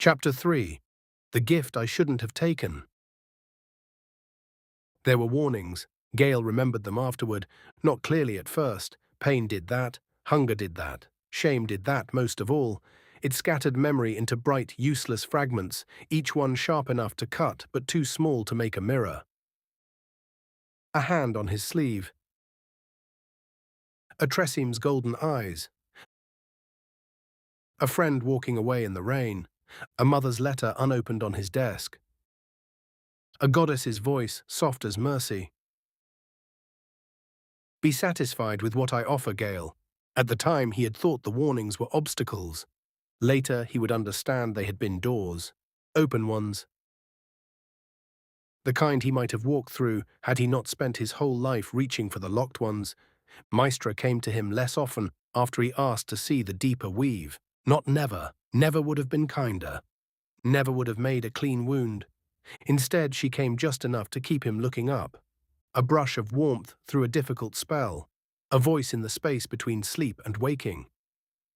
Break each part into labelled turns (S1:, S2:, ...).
S1: Chapter 3. The Gift I Shouldn't Have Taken. There were warnings. Gale remembered them afterward, not clearly at first. Pain did that, hunger did that, shame did that most of all. It scattered memory into bright, useless fragments, each one sharp enough to cut but too small to make a mirror. A hand on his sleeve. A Tresim's golden eyes. A friend walking away in the rain. A mother's letter unopened on his desk. A goddess's voice, soft as mercy. Be satisfied with what I offer, Gale. At the time, he had thought the warnings were obstacles. Later, he would understand they had been doors. Open ones. The kind he might have walked through had he not spent his whole life reaching for the locked ones. Mystra came to him less often after he asked to see the deeper weave. Not never. Never would have been kinder. Never would have made a clean wound. Instead, she came just enough to keep him looking up. A brush of warmth through a difficult spell. A voice in the space between sleep and waking.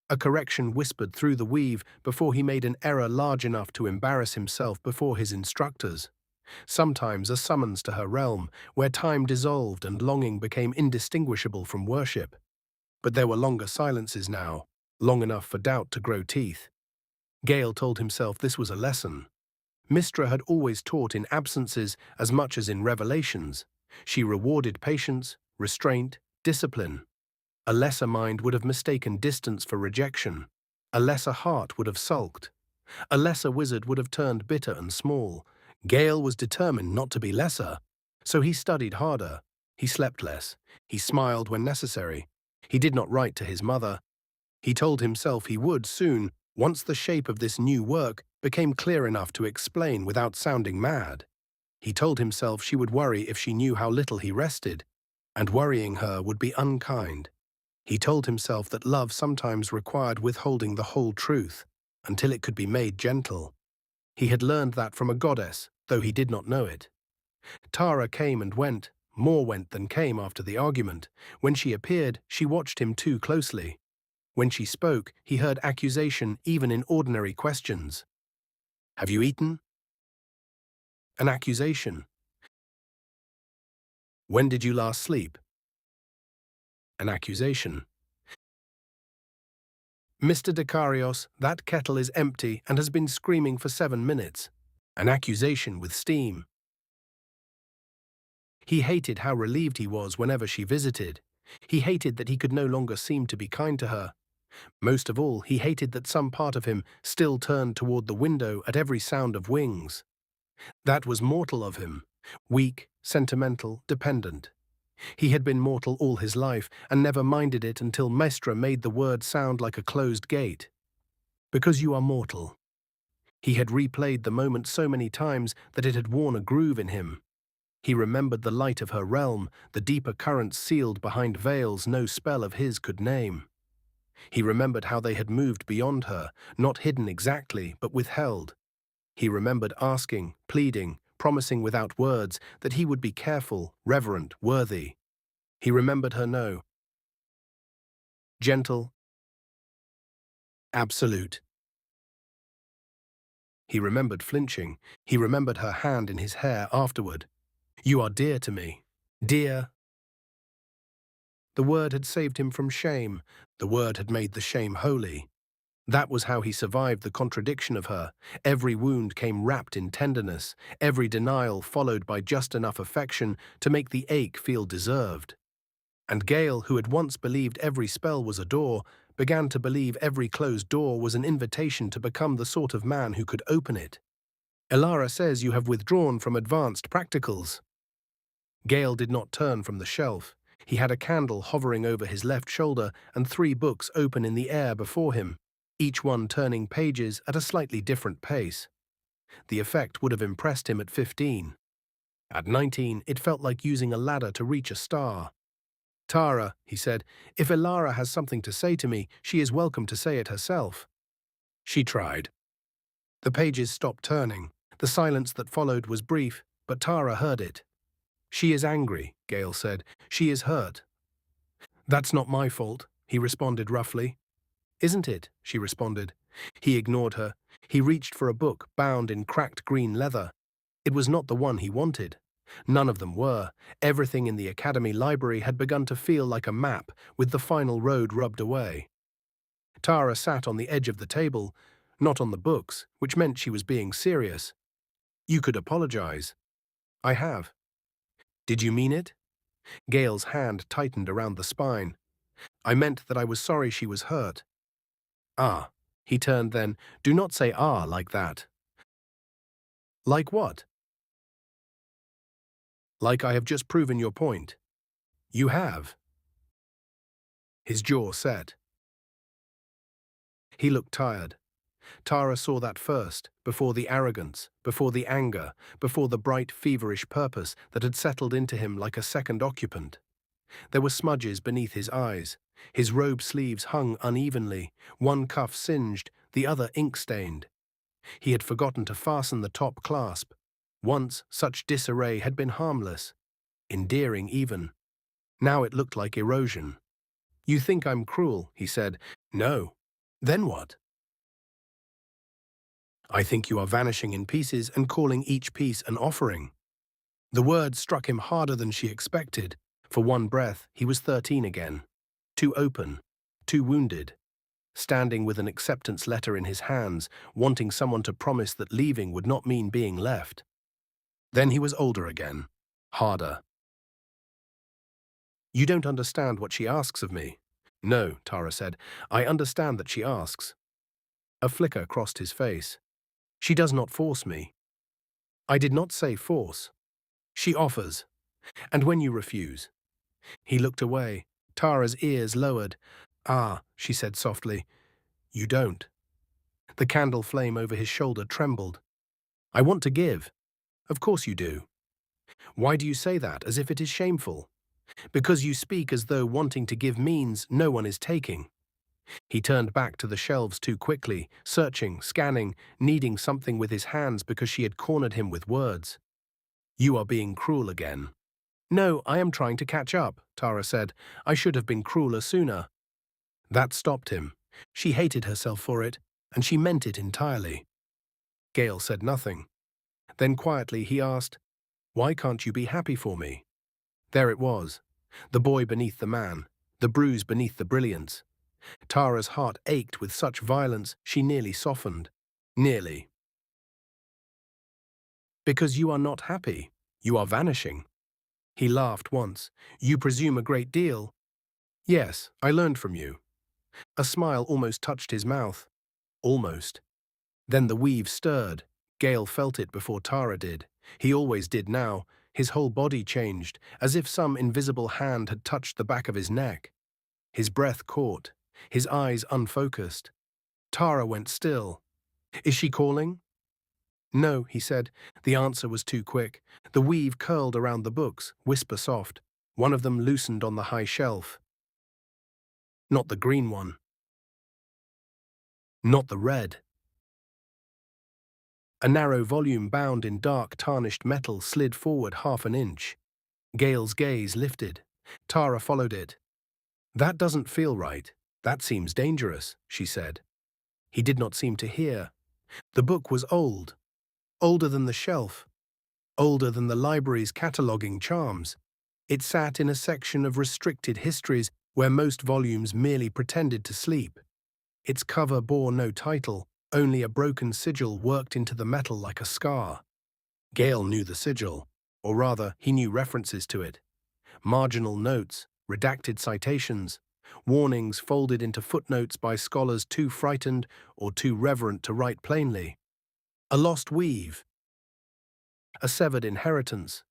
S1: A correction whispered through the weave before he made an error large enough to embarrass himself before his instructors. Sometimes a summons to her realm, where time dissolved and longing became indistinguishable from worship. But there were longer silences now, long enough for doubt to grow teeth. Gale told himself this was a lesson. Mystra had always taught in absences as much as in revelations. She rewarded patience, restraint, discipline. A lesser mind would have mistaken distance for rejection. A lesser heart would have sulked. A lesser wizard would have turned bitter and small. Gale was determined not to be lesser, so he studied harder. He slept less. He smiled when necessary. He did not write to his mother. He told himself he would soon, once the shape of this new work became clear enough to explain without sounding mad. He told himself she would worry if she knew how little he rested, and worrying her would be unkind. He told himself that love sometimes required withholding the whole truth, until it could be made gentle. He had learned that from a goddess, though he did not know it. Tara came and went, more went than came after the argument. When she appeared, she watched him too closely. When she spoke, he heard accusation even in ordinary questions. Have you eaten? An accusation. When did you last sleep? An accusation. Mr. Dekarios, that kettle is empty and has been screaming for 7 minutes. An accusation with steam. He hated how relieved he was whenever she visited. He hated that he could no longer seem to be kind to her. Most of all, he hated that some part of him still turned toward the window at every sound of wings. That was mortal of him, weak, sentimental, dependent. He had been mortal all his life and never minded it until Mystra made the word sound like a closed gate. Because you are mortal. He had replayed the moment so many times that it had worn a groove in him. He remembered the light of her realm, the deeper currents sealed behind veils no spell of his could name. He remembered how they had moved beyond her, not hidden exactly, but withheld. He remembered asking, pleading, promising without words that he would be careful, reverent, worthy. He remembered her no. Gentle. Absolute. He remembered flinching. He remembered her hand in his hair afterward. You are dear to me. Dear. The word had saved him from shame. The word had made the shame holy. That was how he survived the contradiction of her. Every wound came wrapped in tenderness, every denial followed by just enough affection to make the ache feel deserved. And Gale, who had once believed every spell was a door, began to believe every closed door was an invitation to become the sort of man who could open it. Elara says you have withdrawn from advanced practicals. Gale did not turn from the shelf. He had a candle hovering over his left shoulder and 3 books open in the air before him, each one turning pages at a slightly different pace. The effect would have impressed him at 15. At 19, it felt like using a ladder to reach a star. Tara, he said, if Elara has something to say to me, she is welcome to say it herself. She tried. The pages stopped turning. The silence that followed was brief, but Tara heard it. She is angry, Gale said. She is hurt. That's not my fault, he responded roughly. Isn't it? She responded. He ignored her. He reached for a book bound in cracked green leather. It was not the one he wanted. None of them were. Everything in the academy library had begun to feel like a map with the final road rubbed away. Tara sat on the edge of the table, not on the books, which meant she was being serious. You could apologize. I have. Did you mean it? Gale's hand tightened around the spine. I meant that I was sorry she was hurt. Ah. He turned then. Do not say ah like that. Like what? Like I have just proven your point. You have. His jaw set. He looked tired. Tara saw that first, before the arrogance, before the anger, before the bright, feverish purpose that had settled into him like a second occupant. There were smudges beneath his eyes. His robe sleeves hung unevenly, one cuff singed, the other ink-stained. He had forgotten to fasten the top clasp. Once, such disarray had been harmless, endearing even. Now it looked like erosion. You think I'm cruel, he said. No. Then what? I think you are vanishing in pieces and calling each piece an offering. The word struck him harder than she expected. For one breath, he was 13 again. Too open, too wounded. Standing with an acceptance letter in his hands, wanting someone to promise that leaving would not mean being left. Then he was older again, harder. You don't understand what she asks of me. No, Tara said. I understand that she asks. A flicker crossed his face. She does not force me. I did not say force. She offers. And when you refuse. He looked away. Tara's ears lowered. Ah, she said softly. You don't. The candle flame over his shoulder trembled. I want to give. Of course you do. Why do you say that, as if it is shameful? Because you speak as though wanting to give means no one is taking. He turned back to the shelves too quickly, searching, scanning, needing something with his hands because she had cornered him with words. You are being cruel again. No, I am trying to catch up, Tara said. I should have been crueler sooner. That stopped him. She hated herself for it, and she meant it entirely. Gale said nothing. Then quietly he asked, Why can't you be happy for me? There it was. The boy beneath the man, the bruise beneath the brilliance. Tara's heart ached with such violence she nearly softened. Nearly. Because you are not happy. You are vanishing. He laughed once. You presume a great deal. Yes, I learned from you. A smile almost touched his mouth. Almost. Then the weave stirred. Gale felt it before Tara did. He always did now. His whole body changed, as if some invisible hand had touched the back of his neck. His breath caught, his eyes unfocused. Tara went still. Is she calling? No, he said. The answer was too quick. The weave curled around the books, whisper soft. One of them loosened on the high shelf. Not the green one. Not the red. A narrow volume bound in dark tarnished metal slid forward half an inch. Gale's gaze lifted. Tara followed it. That doesn't feel right. That seems dangerous, she said. He did not seem to hear. The book was old. Older than the shelf. Older than the library's cataloguing charms. It sat in a section of restricted histories where most volumes merely pretended to sleep. Its cover bore no title, only a broken sigil worked into the metal like a scar. Gale knew the sigil, or rather, he knew references to it. Marginal notes, redacted citations, warnings folded into footnotes by scholars too frightened or too reverent to write plainly. A lost weave. A severed inheritance.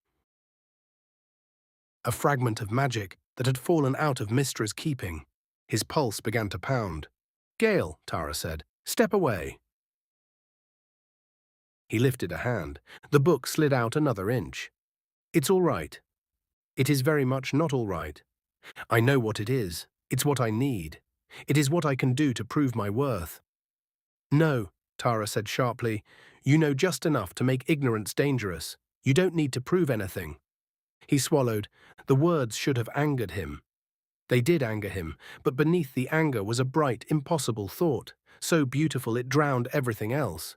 S1: A fragment of magic that had fallen out of Mystra's keeping. His pulse began to pound. Gale, Tara said, step away. He lifted a hand. The book slid out another inch. It's all right. It is very much not all right. I know what it is. It's what I need. It is what I can do to prove my worth. No, Tara said sharply. You know just enough to make ignorance dangerous. You don't need to prove anything. He swallowed. The words should have angered him. They did anger him, but beneath the anger was a bright, impossible thought, so beautiful it drowned everything else.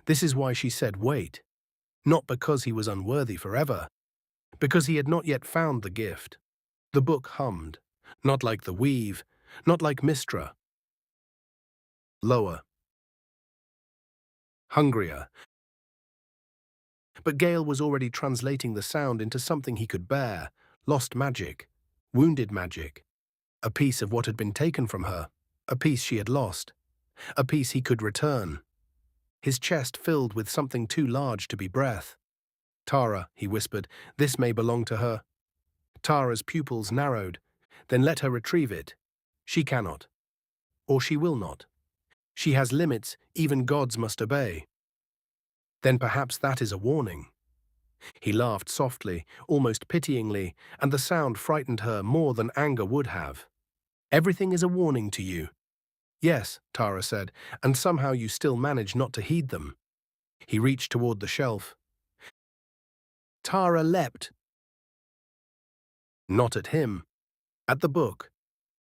S1: This is why she said wait, not because he was unworthy forever, because he had not yet found the gift. The book hummed, not like the weave, not like Mystra. Lower. Hungrier. But Gale was already translating the sound into something he could bear, lost magic, wounded magic, a piece of what had been taken from her, a piece she had lost, a piece he could return. His chest filled with something too large to be breath. Tara, he whispered, this may belong to her. Tara's pupils narrowed. Then let her retrieve it. She cannot. Or she will not. She has limits even gods must obey. Then perhaps that is a warning. He laughed softly, almost pityingly, and the sound frightened her more than anger would have. Everything is a warning to you. Yes, Tara said, and somehow you still manage not to heed them. He reached toward the shelf. Tara leapt. Not at him. At the book.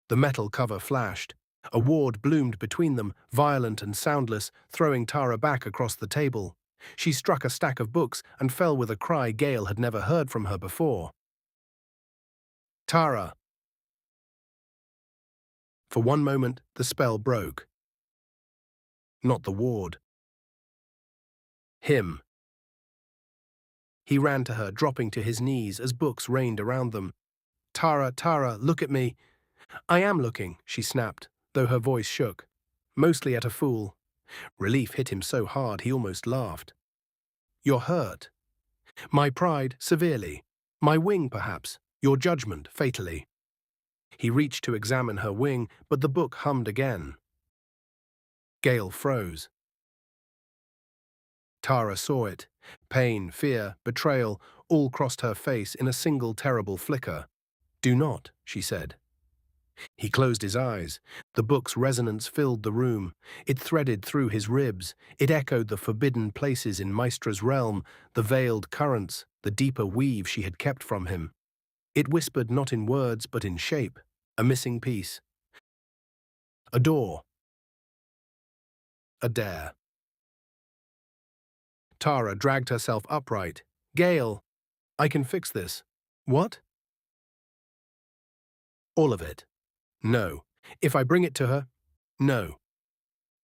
S1: The metal cover flashed. A ward bloomed between them, violent and soundless, throwing Tara back across the table. She struck a stack of books and fell with a cry Gale had never heard from her before. Tara! For one moment, the spell broke. Not the ward. Him. He ran to her, dropping to his knees as books rained around them. Tara, Tara, look at me. I am looking, she snapped, though her voice shook. Mostly at a fool. Relief hit him so hard he almost laughed. You're hurt. My pride, severely. My wing, perhaps. Your judgment, fatally. He reached to examine her wing, but the book hummed again. Gale froze. Tara saw it. Pain, fear, betrayal, all crossed her face in a single terrible flicker. Do not, she said. He closed his eyes. The book's resonance filled the room. It threaded through his ribs. It echoed the forbidden places in Mystra's realm, the veiled currents, the deeper weave she had kept from him. It whispered not in words but in shape, a missing piece. A door. A dare. Tara dragged herself upright. Gale, I can fix this. What? All of it. No. If I bring it to her, no.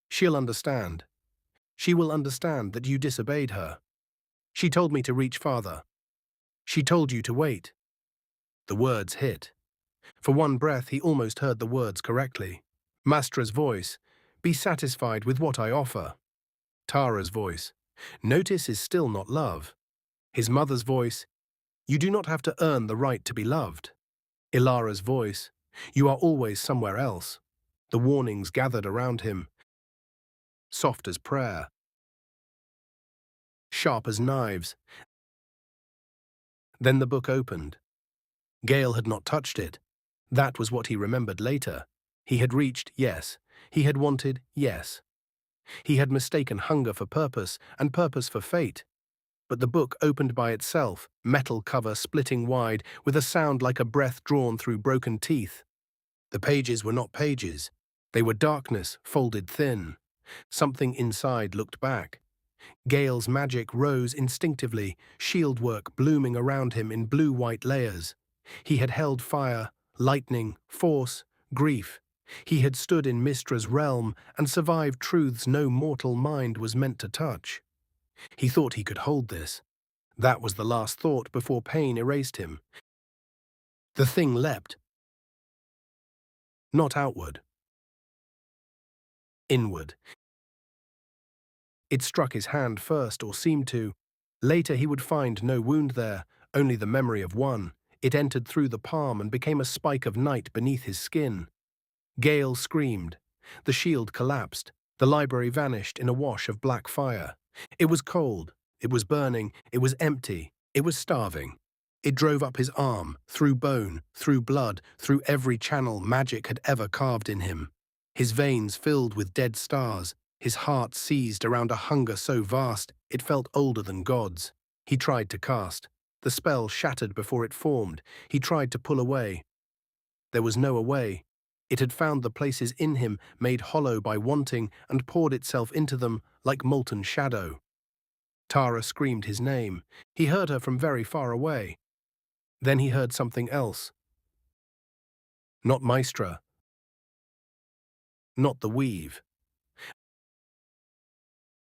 S1: She'll understand. She will understand that you disobeyed her. She told me to reach farther. She told you to wait. The words hit. For one breath, he almost heard the words correctly. Mystra's voice, be satisfied with what I offer. Tara's voice, notice is still not love. His mother's voice, you do not have to earn the right to be loved. Ilara's voice, you are always somewhere else. The warnings gathered around him. Soft as prayer. Sharp as knives. Then the book opened. Gale had not touched it. That was what he remembered later. He had reached, yes. He had wanted, yes. He had mistaken hunger for purpose and purpose for fate. But the book opened by itself, metal cover splitting wide, with a sound like a breath drawn through broken teeth. The pages were not pages. They were darkness, folded thin. Something inside looked back. Gale's magic rose instinctively, shieldwork blooming around him in blue-white layers. He had held fire, lightning, force, grief. He had stood in Mystra's realm and survived truths no mortal mind was meant to touch. He thought he could hold this. That was the last thought before pain erased him. The thing leapt. Not outward. Inward. It struck his hand first, or seemed to. Later he would find no wound there, only the memory of one. It entered through the palm and became a spike of night beneath his skin. Gale screamed. The shield collapsed. The library vanished in a wash of black fire. It was cold. It was burning. It was empty. It was starving. It drove up his arm, through bone, through blood, through every channel magic had ever carved in him. His veins filled with dead stars. His heart seized around a hunger so vast it felt older than gods. He tried to cast. The spell shattered before it formed. He tried to pull away. There was no away. It had found the places in him made hollow by wanting and poured itself into them like molten shadow. Tara screamed his name. He heard her from very far away. Then he heard something else. Not Mystra. Not the weave.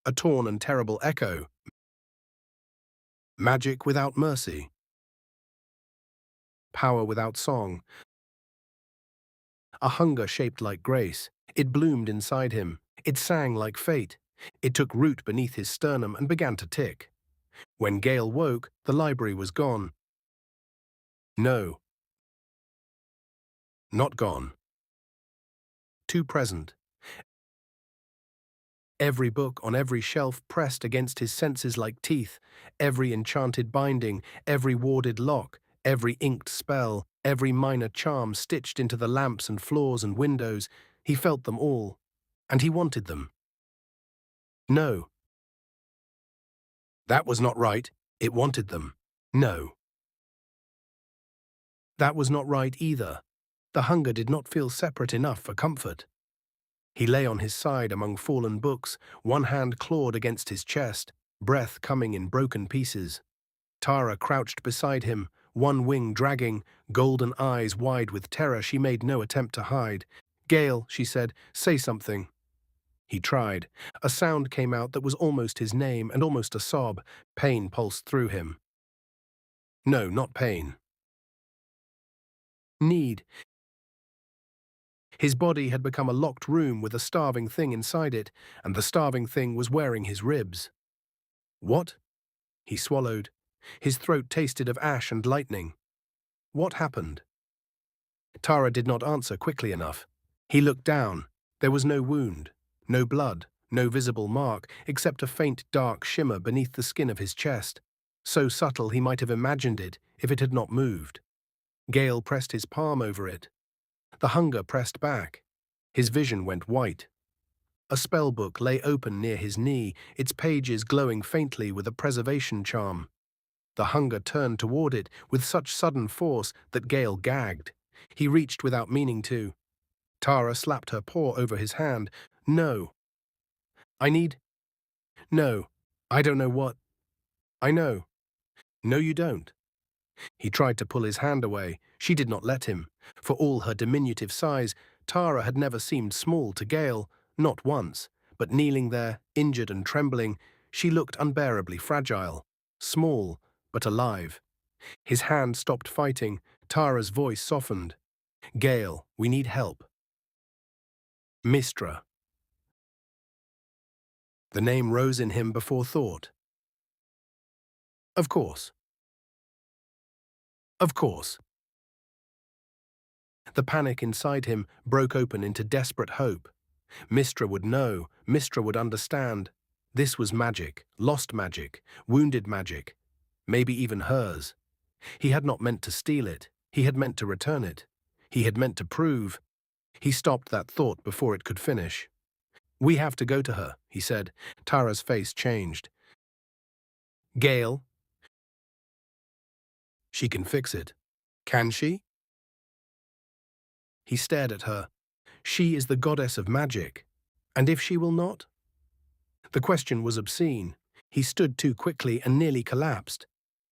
S1: A torn and terrible echo. Magic without mercy. Power without song. A hunger shaped like grace. It bloomed inside him. It sang like fate. It took root beneath his sternum and began to tick. When Gale woke, the library was gone. No. Not gone. Too present. Every book on every shelf pressed against his senses like teeth, every enchanted binding, every warded lock, every inked spell, every minor charm stitched into the lamps and floors and windows, he felt them all, and he wanted them. No. That was not right. It wanted them. No. That was not right either. The hunger did not feel separate enough for comfort. He lay on his side among fallen books, one hand clawed against his chest, breath coming in broken pieces. Tara crouched beside him, one wing dragging, golden eyes wide with terror she made no attempt to hide. "Gale," she said, "say something." He tried. A sound came out that was almost his name and almost a sob. Pain pulsed through him. No, not pain. Need. His body had become a locked room with a starving thing inside it, and the starving thing was wearing his ribs. What? He swallowed. His throat tasted of ash and lightning. What happened? Tara did not answer quickly enough. He looked down. There was no wound, no blood, no visible mark, except a faint dark shimmer beneath the skin of his chest, so subtle he might have imagined it if it had not moved. Gale pressed his palm over it. The hunger pressed back. His vision went white. A spellbook lay open near his knee, its pages glowing faintly with a preservation charm. The hunger turned toward it with such sudden force that Gale gagged. He reached without meaning to. Tara slapped her paw over his hand. No. I need. No. I don't know what. I know. No, you don't. He tried to pull his hand away. She did not let him. For all her diminutive size, Tara had never seemed small to Gale, not once. But kneeling there, injured and trembling, she looked unbearably fragile. Small, but alive. His hand stopped fighting. Tara's voice softened. Gale, we need help. Mystra. The name rose in him before thought. Of course. Of course. The panic inside him broke open into desperate hope. Mystra would know, Mystra would understand. This was magic, lost magic, wounded magic, maybe even hers. He had not meant to steal it, he had meant to return it. He had meant to prove. He stopped that thought before it could finish. We have to go to her, he said. Tara's face changed. Gale? She can fix it. Can she? He stared at her. She is the goddess of magic. And if she will not? The question was obscene. He stood too quickly and nearly collapsed.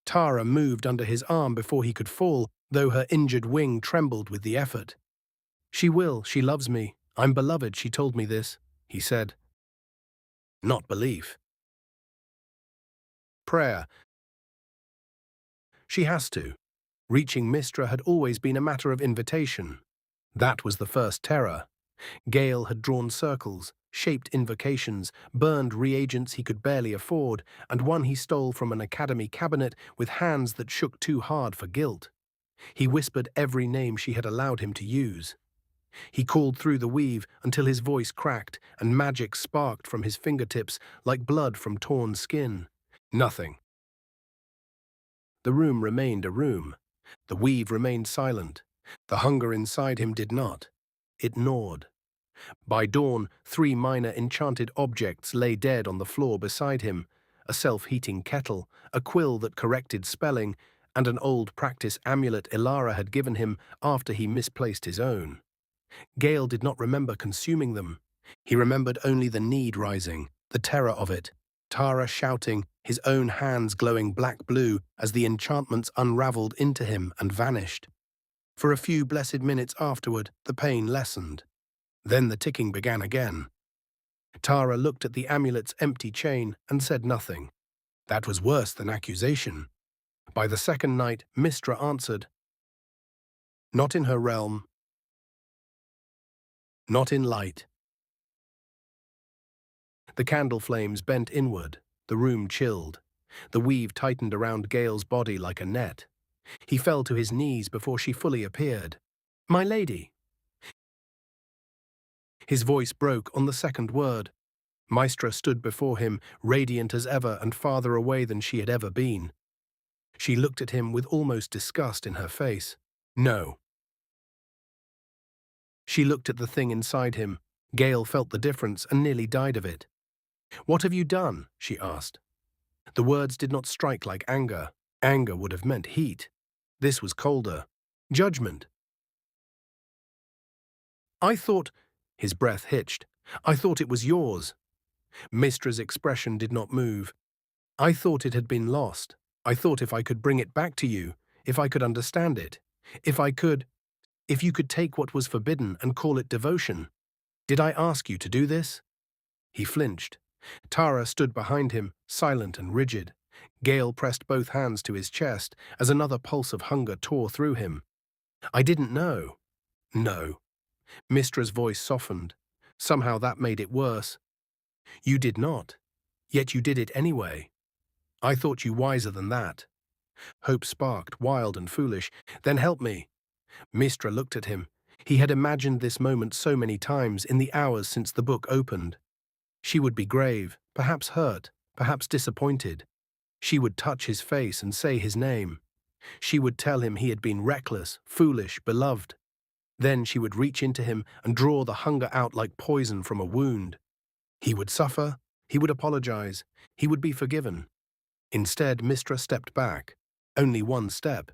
S1: Tara moved under his arm before he could fall, though her injured wing trembled with the effort. She will, she loves me. I'm beloved, she told me this, he said. Not belief. Prayer. She has to. Reaching Mystra had always been a matter of invitation. That was the first terror. Gale had drawn circles, shaped invocations, burned reagents he could barely afford, and one he stole from an academy cabinet with hands that shook too hard for guilt. He whispered every name she had allowed him to use. He called through the weave until his voice cracked and magic sparked from his fingertips like blood from torn skin. Nothing. The room remained a room. The weave remained silent. The hunger inside him did not. It gnawed. By dawn, 3 minor enchanted objects lay dead on the floor beside him, a self-heating kettle, a quill that corrected spelling, and an old practice amulet Ilara had given him after he misplaced his own. Gale did not remember consuming them. He remembered only the need rising, the terror of it. Tara shouting, his own hands glowing black-blue as the enchantments unraveled into him and vanished. For a few blessed minutes afterward, the pain lessened. Then the ticking began again. Tara looked at the amulet's empty chain and said nothing. That was worse than accusation. By the second night, Mystra answered, "Not in her realm. Not in light." The candle flames bent inward, the room chilled. The weave tightened around Gale's body like a net. He fell to his knees before she fully appeared. "My lady." His voice broke on the second word. Mystra stood before him, radiant as ever and farther away than she had ever been. She looked at him with almost disgust in her face. "No." She looked at the thing inside him. Gale felt the difference and nearly died of it. "What have you done?" she asked. The words did not strike like anger. Anger would have meant heat. This was colder. Judgment. "I thought—" His breath hitched. "I thought it was yours." Mystra's expression did not move. "I thought it had been lost. I thought if I could bring it back to you, if I could understand it, if you could take what was forbidden and call it devotion. Did I ask you to do this?" He flinched. Tara stood behind him, silent and rigid. Gale pressed both hands to his chest as another pulse of hunger tore through him. "I didn't know." "No." Mystra's voice softened. Somehow that made it worse. "You did not. Yet you did it anyway. I thought you wiser than that." Hope sparked, wild and foolish. "Then help me." Mystra looked at him. He had imagined this moment so many times in the hours since the book opened. She would be grave, perhaps hurt, perhaps disappointed. She would touch his face and say his name. She would tell him he had been reckless, foolish, beloved. Then she would reach into him and draw the hunger out like poison from a wound. He would suffer, he would apologize, he would be forgiven. Instead, Mystra stepped back. Only one step.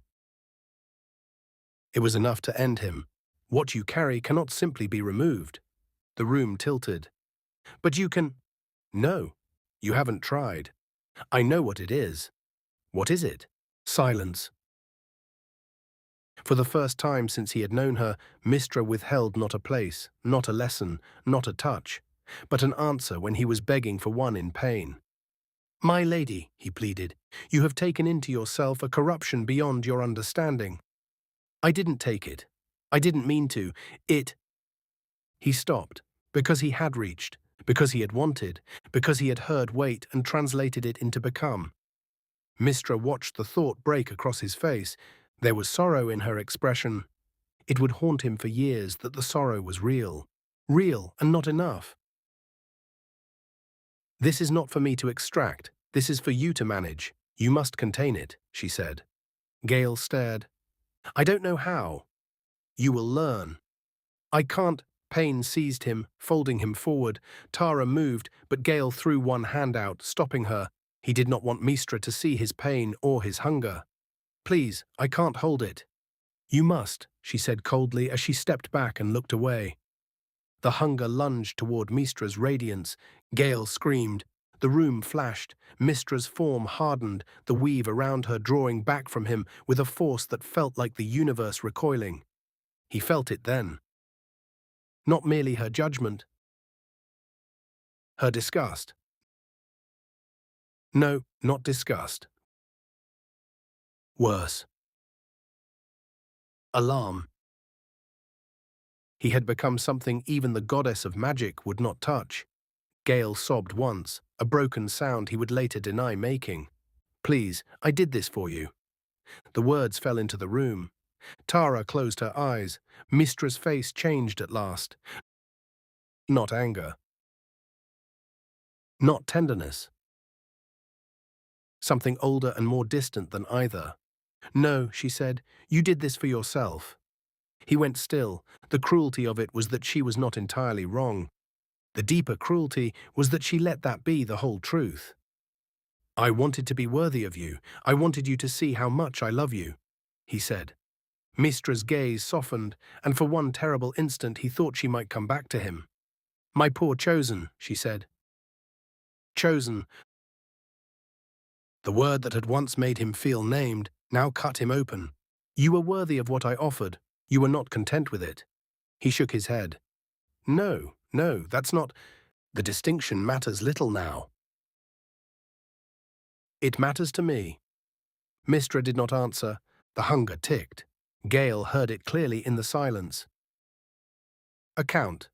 S1: It was enough to end him. "What you carry cannot simply be removed." The room tilted. "But you can—" "No, you haven't tried. I know what it is." "What is it?" Silence. For the first time since he had known her, Mystra withheld not a place, not a lesson, not a touch, but an answer when he was begging for one in pain. "My lady," he pleaded, "you have taken into yourself a corruption beyond your understanding." "I didn't take it. I didn't mean to. It—" He stopped, because he had reached, because he had wanted, because he had heard wait and translated it into become. Mystra watched the thought break across his face. There was sorrow in her expression. It would haunt him for years that the sorrow was real. Real and not enough. "This is not for me to extract. This is for you to manage. You must contain it," she said. Gale stared. "I don't know how." "You will learn." "I can't." Pain seized him, folding him forward. Tara moved, but Gale threw one hand out, stopping her. He did not want Mystra to see his pain or his hunger. "Please, I can't hold it." "You must," she said coldly as she stepped back and looked away. The hunger lunged toward Mystra's radiance. Gale screamed. The room flashed. Mystra's form hardened, the weave around her drawing back from him with a force that felt like the universe recoiling. He felt it then. Not merely her judgment. Her disgust. No, not disgust. Worse. Alarm. He had become something even the goddess of magic would not touch. Gale sobbed once, a broken sound he would later deny making. "Please, I did this for you." The words fell into the room. Tara closed her eyes. Mystra's face changed at last. Not anger. Not tenderness. Something older and more distant than either. "No," she said, "you did this for yourself." He went still. The cruelty of it was that she was not entirely wrong. The deeper cruelty was that she let that be the whole truth. "I wanted to be worthy of you. I wanted you to see how much I love you," he said. Mystra's gaze softened, and for one terrible instant he thought she might come back to him. "My poor chosen," she said. Chosen, the word that had once made him feel named, now cut him open. "You were worthy of what I offered. You were not content with it." He shook his head. "No, no, that's not. The distinction matters little now." "It matters to me." Mystra did not answer. The hunger ticked. Gale heard it clearly in the silence. A count.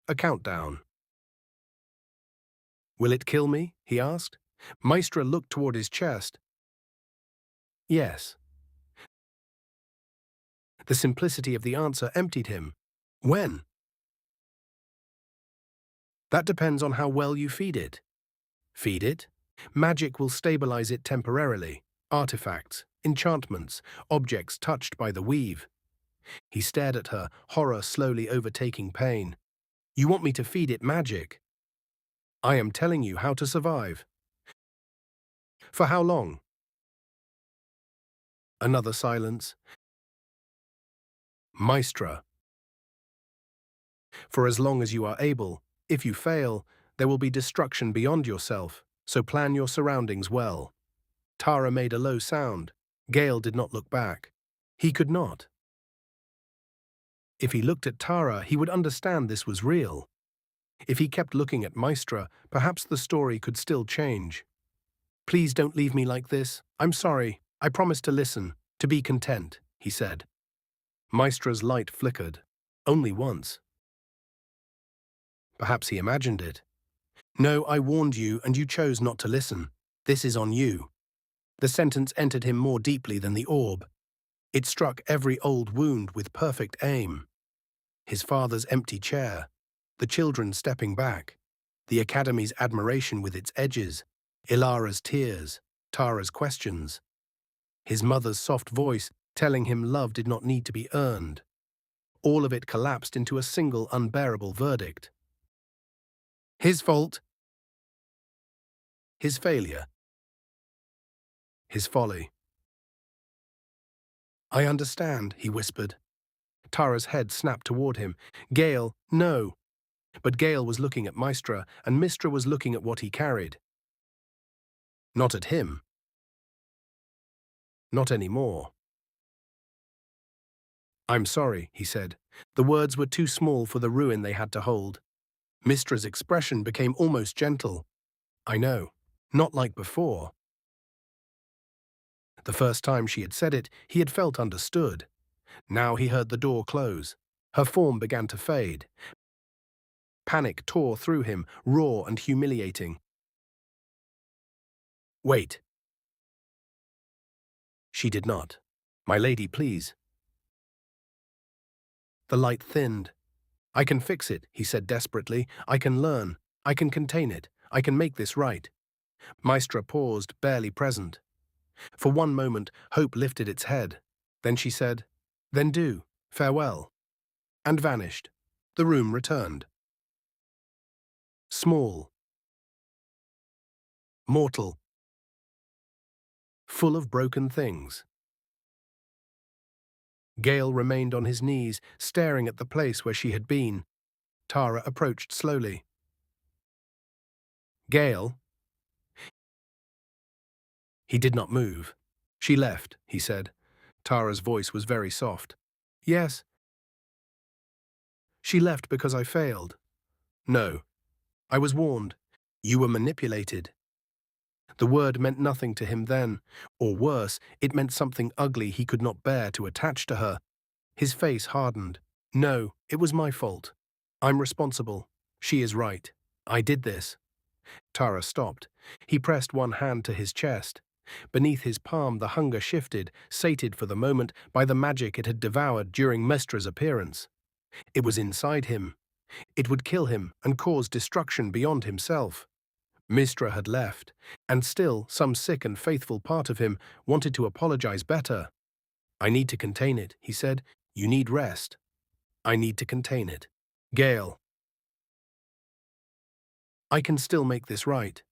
S1: A countdown. "Will it kill me?" he asked. Mystra looked toward his chest. "Yes." The simplicity of the answer emptied him. "When?" "That depends on how well you feed it." "Feed it?" "Magic will stabilize it temporarily. Artifacts, enchantments, objects touched by the weave." He stared at her, horror slowly overtaking pain. "You want me to feed it magic?" "I am telling you how to survive." "For how long?" Another silence. "Mystra." "For as long as you are able. If you fail, there will be destruction beyond yourself, so plan your surroundings well." Tara made a low sound. Gale did not look back. He could not. If he looked at Tara, he would understand this was real. If he kept looking at Mystra, perhaps the story could still change. "Please don't leave me like this. I'm sorry. I promise to listen, to be content," he said. Mystra's light flickered. Only once. Perhaps he imagined it. "No, I warned you, and you chose not to listen. This is on you." The sentence entered him more deeply than the orb. It struck every old wound with perfect aim. His father's empty chair, the children stepping back, the academy's admiration with its edges, Ilara's tears, Tara's questions, his mother's soft voice telling him love did not need to be earned. All of it collapsed into a single unbearable verdict. His fault. His failure. His folly. "I understand," he whispered. Tara's head snapped toward him. "Gale, no." But Gale was looking at Mystra, and Mystra was looking at what he carried. Not at him. Not anymore. "I'm sorry," he said. The words were too small for the ruin they had to hold. Mystra's expression became almost gentle. "I know. Not like before." The first time she had said it, he had felt understood. Now he heard the door close. Her form began to fade. Panic tore through him, raw and humiliating. "Wait." She did not. "My lady, please." The light thinned. "I can fix it," he said desperately. "I can learn. I can contain it. I can make this right." Mystra paused, barely present. For one moment, hope lifted its head. Then she said, "Then do. Farewell," and vanished. The room returned. Small. Mortal. Full of broken things. Gale remained on his knees, staring at the place where she had been. Tara approached slowly. "Gale." He did not move. "She left," he said. Tara's voice was very soft. "Yes." "She left because I failed." "No. I was warned. You were manipulated." The word meant nothing to him then, or worse, it meant something ugly he could not bear to attach to her. His face hardened. "No, it was my fault. I'm responsible. She is right. I did this." Tara stopped. He pressed one hand to his chest. Beneath his palm the hunger shifted, sated for the moment by the magic it had devoured during Mystra's appearance. It was inside him. It would kill him and cause destruction beyond himself. Mystra had left, and still some sick and faithful part of him wanted to apologize better. "I need to contain it," he said. "You need rest." "I need to contain it." "Gale." "I can still make this right."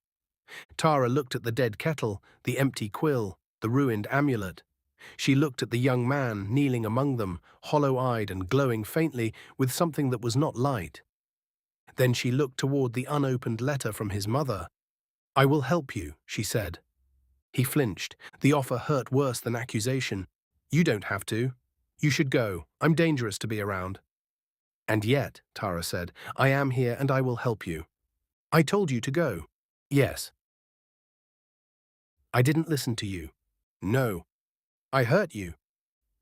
S1: Tara looked at the dead kettle, the empty quill, the ruined amulet. She looked at the young man kneeling among them, hollow-eyed and glowing faintly with something that was not light. Then she looked toward the unopened letter from his mother. "I will help you," she said. He flinched. The offer hurt worse than accusation. "You don't have to. You should go. I'm dangerous to be around." "And yet," Tara said, "I am here and I will help you." "I told you to go." "Yes." "I didn't listen to you." "No." "I hurt you."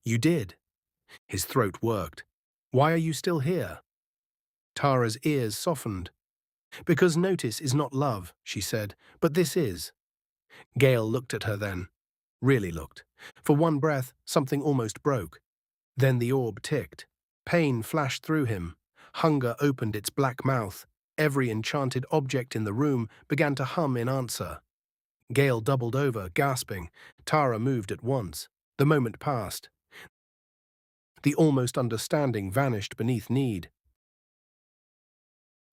S1: "You did." His throat worked. "Why are you still here?" Tara's ears softened. "Because notice is not love," she said, "but this is." Gale looked at her then. Really looked. For one breath, something almost broke. Then the orb ticked. Pain flashed through him. Hunger opened its black mouth. Every enchanted object in the room began to hum in answer. Gale doubled over, gasping. Tara moved at once. The moment passed. The almost understanding vanished beneath need.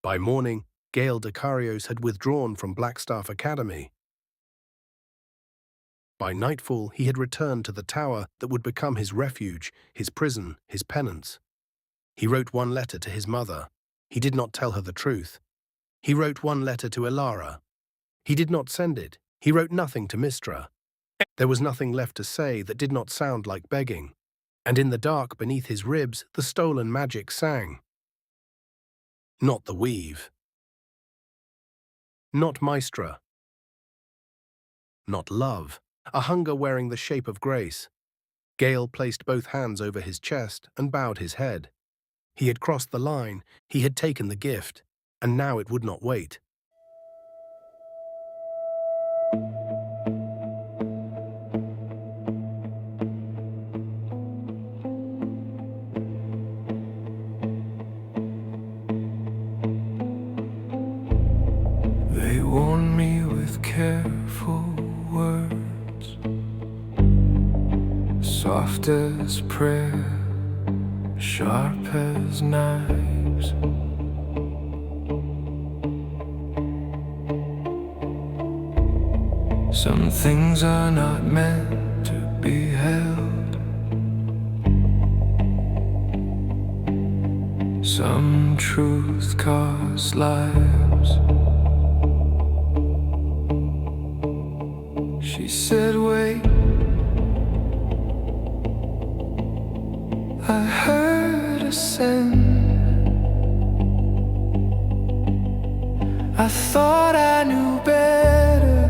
S1: By morning, Gale Dekarios had withdrawn from Blackstaff Academy. By nightfall, he had returned to the tower that would become his refuge, his prison, his penance. He wrote one letter to his mother. He did not tell her the truth. He wrote one letter to Elara. He did not send it. He wrote nothing to Mystra. There was nothing left to say that did not sound like begging. And in the dark beneath his ribs, the stolen magic sang. Not the weave. Not Mystra. Not love. A hunger wearing the shape of grace. Gale placed both hands over his chest and bowed his head. He had crossed the line, he had taken the gift, and now it would not wait.
S2: They warn me with careful words, soft as prayer, sharp as knives. Some things are not meant to be held. Some truth costs lives. She said, wait. I heard a sound. I thought I knew better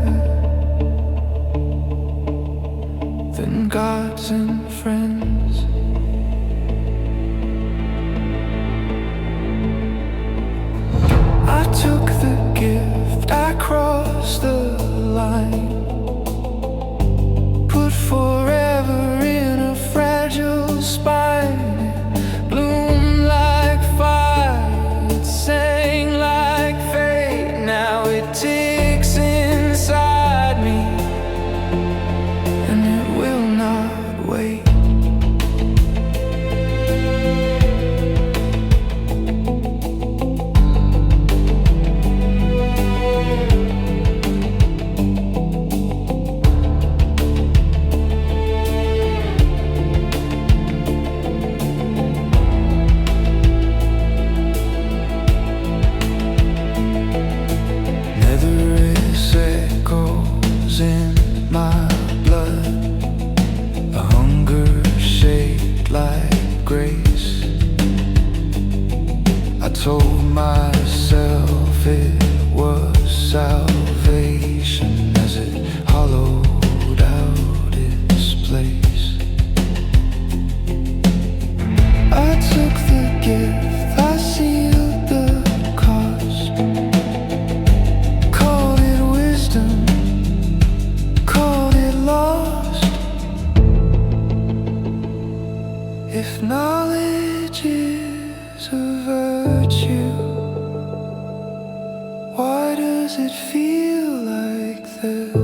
S2: than gods and friends. I took the gift, I crossed the line. Put forever in a fragile spine. It bloomed like fire, it sang like fate. Now it ticks inside me, and it will not wait. In my blood, a hunger shaped like grace. I told myself it was salvation as it hollowed out its place. I took the gift, I sealed the cost, called it wisdom, lost. If knowledge is a virtue, why does it feel like this?